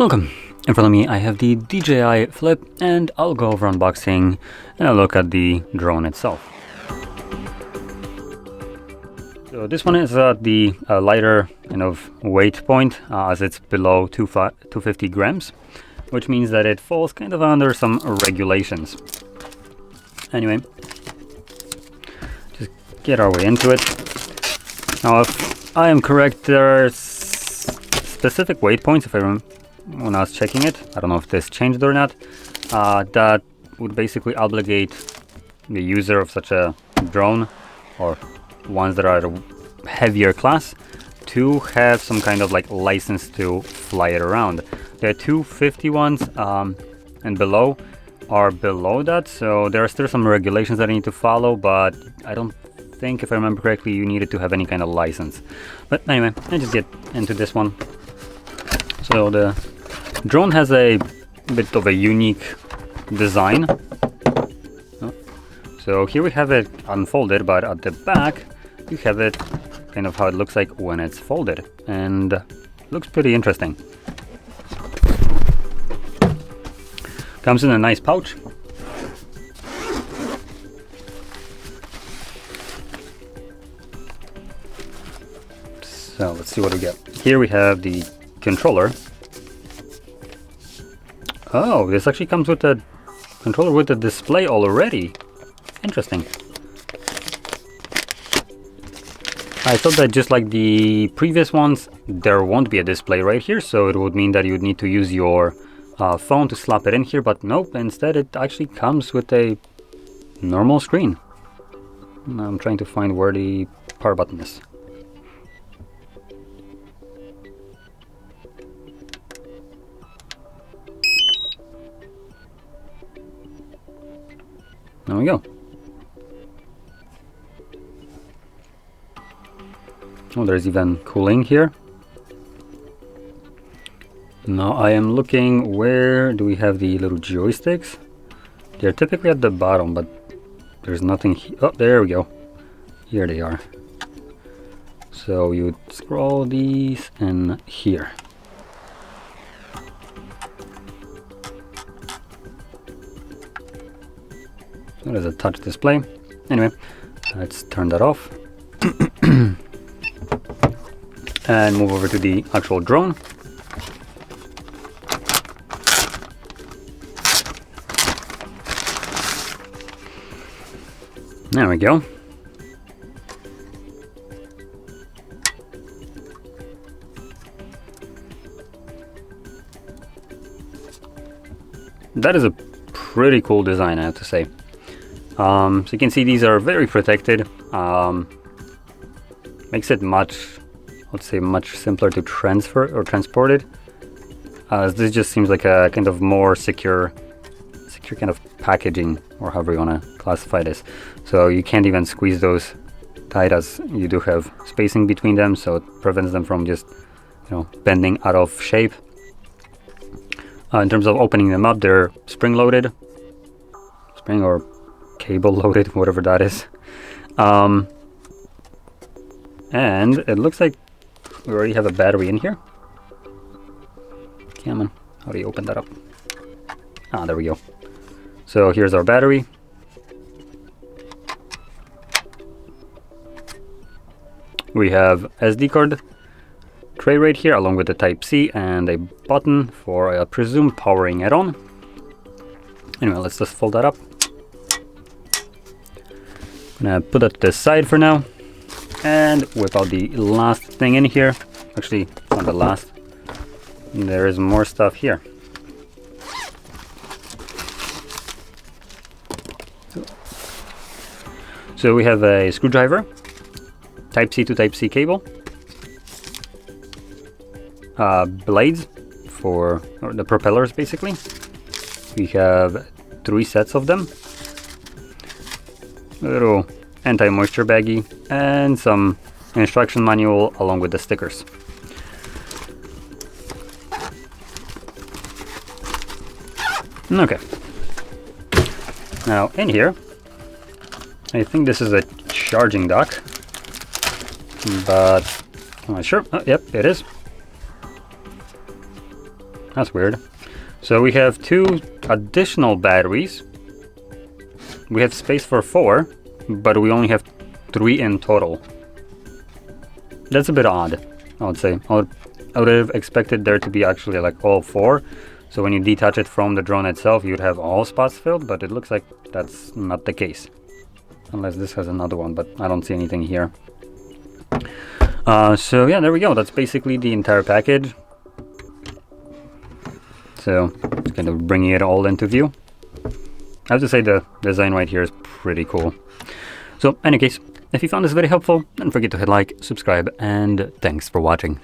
Welcome. In front of me I have the DJI Flip, and I'll go over unboxing and a look at the drone itself. So this one is at the lighter kind of weight point, as it's below 250 grams, which means that it falls kind of under some regulations. Anyway, just get our way into it. Now, if I am correct, there are specific weight points, if I remember when I was checking it. I don't know if this changed or not. That would basically obligate the user of such a drone, or ones that are a heavier class, to have some kind of like license to fly it around. The 250 ones and below are below that, so there are still some regulations that I need to follow, but I don't think, if I remember correctly, you needed to have any kind of license. But anyway, let's just get into this one. So the drone has a bit of a unique design. So here we have it unfolded, but at the back you have it kind of how it looks like when it's folded, and looks pretty interesting. Comes in a nice pouch. So let's see what we get. Here we have the controller. Oh, this actually comes with a controller with a display already. Interesting. I thought that just like the previous ones, there won't be a display right here, so it would mean that you would need to use your phone to slap it in here, but nope, instead it actually comes with a normal screen. I'm trying to find where the power button is. There we go. Oh, there's even cooling here. Now I am looking, where do we have the little joysticks? They're typically at the bottom, but there's nothing oh, there we go. Here they are. So you would scroll these in here. So there's a touch display. Anyway, let's turn that off. And move over to the actual drone. There we go. That is a pretty cool design, I have to say. So you can see these are very protected. Makes it much, let's say, much simpler to transfer or transport it. This just seems like a kind of more secure kind of packaging, or however you want to classify this. So you can't even squeeze those tight, as you do have spacing between them, so it prevents them from just, bending out of shape. In terms of opening them up, they're spring loaded, or cable loaded, whatever that is. And it looks like we already have a battery in here. Come on, how do you open that up? Ah, there we go. So here's our battery. We have SD card tray right here, along with the Type-C and a button for, I presume, powering it on. Anyway, let's just fold that up. I'm gonna put that to the side for now, and whip out the last thing in here. Actually, not the last. There is more stuff here. So we have a screwdriver, Type-C to Type-C cable, blades for the propellers, basically. We have 3 sets of them, a little anti-moisture baggie, and some instruction manual along with the stickers. Okay. Now in here, I think this is a charging dock, but I'm not sure. Oh, yep, it is. That's weird. So we have 2 additional batteries. We have space for 4, but we only have 3 in total. That's a bit odd, I would say. I would have expected there to be actually like all 4. So when you detach it from the drone itself, you'd have all spots filled, but it looks like that's not the case. Unless this has another one, but I don't see anything here. So yeah, there we go. That's basically the entire package. So just kind of bringing it all into view. I have to say the design right here is pretty cool. So in any case, if you found this very helpful, don't forget to hit like, subscribe, and thanks for watching.